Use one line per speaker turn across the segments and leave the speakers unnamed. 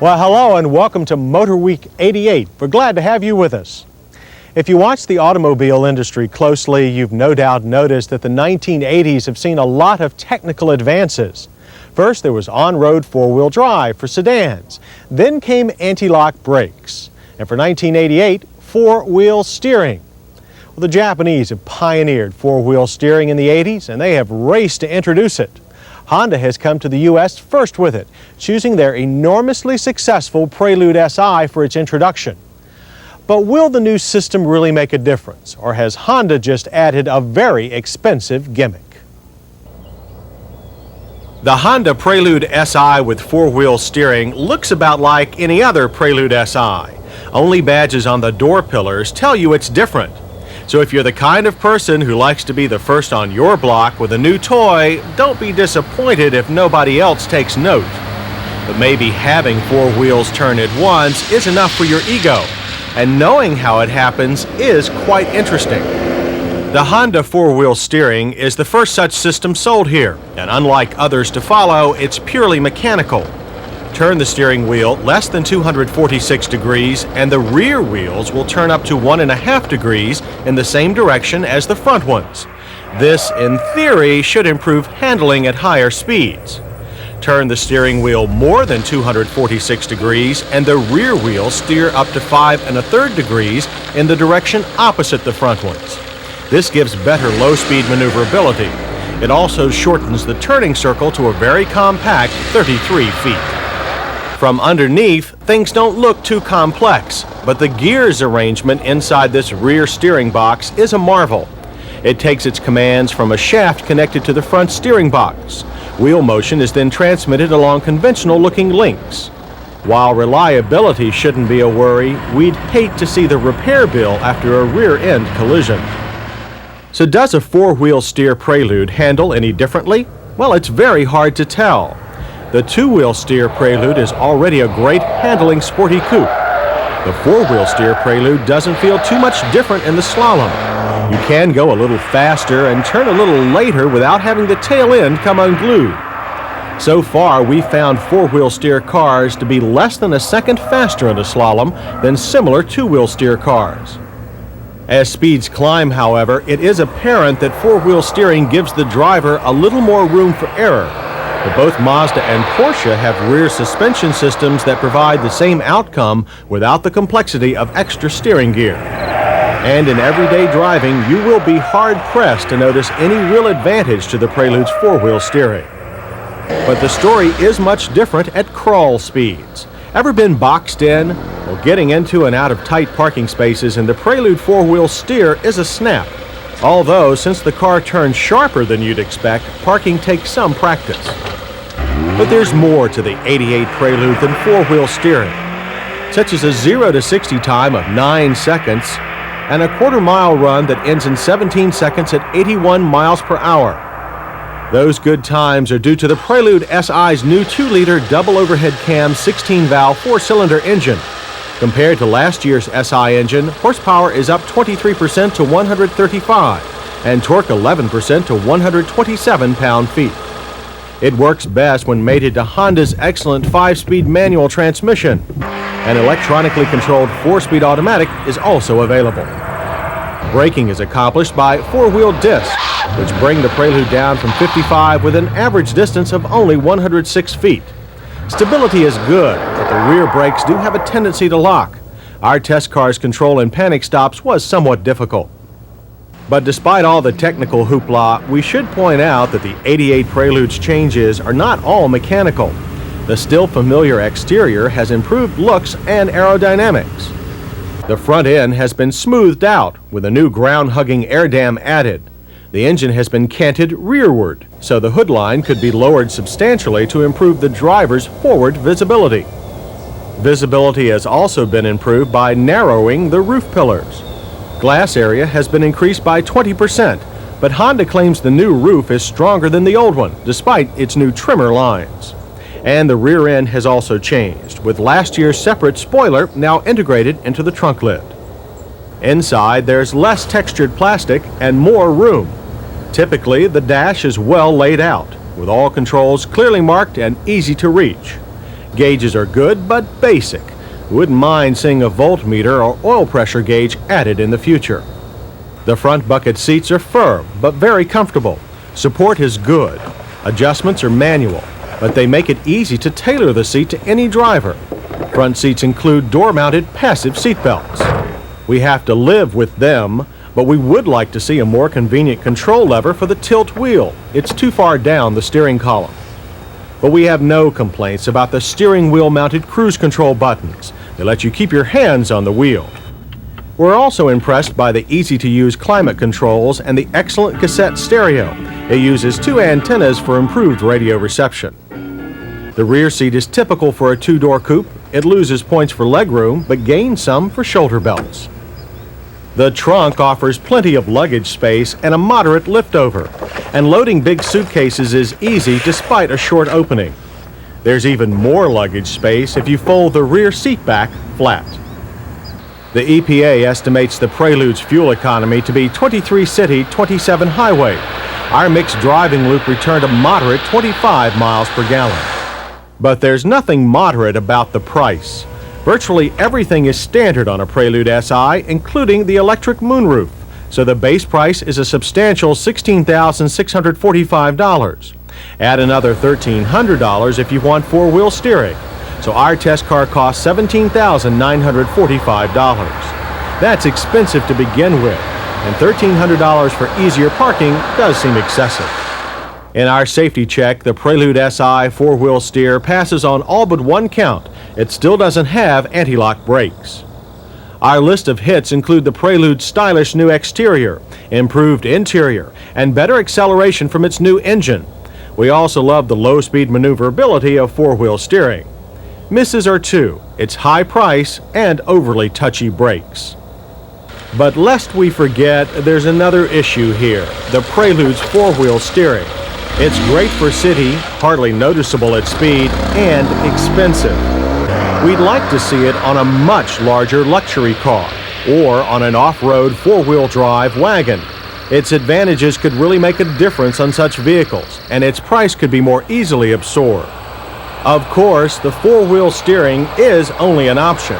Well, hello and welcome to MotorWeek 88. We're glad to have you with us. If you watch the automobile industry closely, you've no doubt noticed that the 1980s have seen a lot of technical advances. First, there was on-road four-wheel drive for sedans. Then came anti-lock brakes. And for 1988, four-wheel steering. Well, the Japanese have pioneered four-wheel steering in the 80s, and they have raced to introduce it. Honda has come to the U.S. first with it, choosing their enormously successful Prelude SI for its introduction. But will the new system really make a difference, or has Honda just added a very expensive gimmick? The Honda Prelude SI with four-wheel steering looks about like any other Prelude SI. Only badges on the door pillars tell you it's different. So if you're the kind of person who likes to be the first on your block with a new toy, don't be disappointed if nobody else takes note. But maybe having four wheels turn at once is enough for your ego, and knowing how it happens is quite interesting. The Honda four-wheel steering is the first such system sold here, and unlike others to follow, it's purely mechanical. Turn the steering wheel less than 246 degrees and the rear wheels will turn up to 1.5 degrees in the same direction as the front ones. This, in theory, should improve handling at higher speeds. Turn the steering wheel more than 246 degrees and the rear wheels steer up to 5.3 degrees in the direction opposite the front ones. This gives better low-speed maneuverability. It also shortens the turning circle to a very compact 33 feet. From underneath, things don't look too complex, but the gears arrangement inside this rear steering box is a marvel. It takes its commands from a shaft connected to the front steering box. Wheel motion is then transmitted along conventional-looking links. While reliability shouldn't be a worry, we'd hate to see the repair bill after a rear-end collision. So does a four-wheel steer Prelude handle any differently? Well, it's very hard to tell. The two-wheel steer Prelude is already a great handling sporty coupe. The four-wheel steer Prelude doesn't feel too much different in the slalom. You can go a little faster and turn a little later without having the tail end come unglued. So far, we've found four-wheel steer cars to be less than a second faster in a slalom than similar two-wheel steer cars. As speeds climb, however, it is apparent that four-wheel steering gives the driver a little more room for error. But both Mazda and Porsche have rear suspension systems that provide the same outcome without the complexity of extra steering gear. And in everyday driving, you will be hard-pressed to notice any real advantage to the Prelude's four-wheel steering. But the story is much different at crawl speeds. Ever been boxed in? Well, getting into and out of tight parking spaces in the Prelude four-wheel steer is a snap. Although, since the car turns sharper than you'd expect, parking takes some practice. But there's more to the 88 Prelude than four-wheel steering, such as a 0 to 60 time of 9 seconds and a quarter-mile run that ends in 17 seconds at 81 miles per hour. Those good times are due to the Prelude SI's new 2-liter double overhead cam 16-valve 4-cylinder engine. Compared to last year's SI engine, horsepower is up 23% to 135 and torque 11% to 127 pound-feet. It works best when mated to Honda's excellent 5-speed manual transmission. An electronically controlled 4-speed automatic is also available. Braking is accomplished by 4-wheel discs, which bring the Prelude down from 55 with an average distance of only 106 feet. Stability is good, but the rear brakes do have a tendency to lock. Our test car's control in panic stops was somewhat difficult. But despite all the technical hoopla, we should point out that the 88 Prelude's changes are not all mechanical. The still familiar exterior has improved looks and aerodynamics. The front end has been smoothed out with a new ground-hugging air dam added. The engine has been canted rearward, so the hood line could be lowered substantially to improve the driver's forward visibility. Visibility has also been improved by narrowing the roof pillars. Glass area has been increased by 20%, but Honda claims the new roof is stronger than the old one, despite its new trimmer lines. And the rear end has also changed, with last year's separate spoiler now integrated into the trunk lid. Inside, there's less textured plastic and more room. Typically, the dash is well laid out, with all controls clearly marked and easy to reach. Gauges are good but basic. Wouldn't mind seeing a voltmeter or oil pressure gauge added in the future. The front bucket seats are firm but very comfortable. Support is good. Adjustments are manual, but they make it easy to tailor the seat to any driver. Front seats include door-mounted passive seat belts. We have to live with them, but we would like to see a more convenient control lever for the tilt wheel. It's too far down the steering column. But we have no complaints about the steering wheel mounted cruise control buttons. They let you keep your hands on the wheel. We're also impressed by the easy-to-use climate controls and the excellent cassette stereo. It uses 2 antennas for improved radio reception. The rear seat is typical for a 2-door coupe. It loses points for legroom, but gains some for shoulder belts. The trunk offers plenty of luggage space and a moderate liftover, and loading big suitcases is easy despite a short opening. There's even more luggage space if you fold the rear seat back flat. The EPA estimates the Prelude's fuel economy to be 23 city, 27 highway. Our mixed driving loop returned a moderate 25 miles per gallon. But there's nothing moderate about the price. Virtually everything is standard on a Prelude SI, including the electric moonroof, so the base price is a substantial $16,645. Add another $1,300 if you want 4-wheel steering, so our test car costs $17,945. That's expensive to begin with, and $1,300 for easier parking does seem excessive. In our safety check, the Prelude SI 4-wheel steer passes on all but one count. It still doesn't have anti-lock brakes. Our list of hits include the Prelude's stylish new exterior, improved interior, and better acceleration from its new engine. We also love the low-speed maneuverability of 4-wheel steering. Misses are 2, its high price and overly touchy brakes. But lest we forget, there's another issue here, the Prelude's 4-wheel steering. It's great for city, hardly noticeable at speed, and expensive. We'd like to see it on a much larger luxury car, or on an off-road 4-wheel drive wagon. Its advantages could really make a difference on such vehicles, and its price could be more easily absorbed. Of course, the 4-wheel steering is only an option,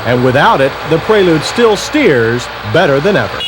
and without it, the Prelude still steers better than ever.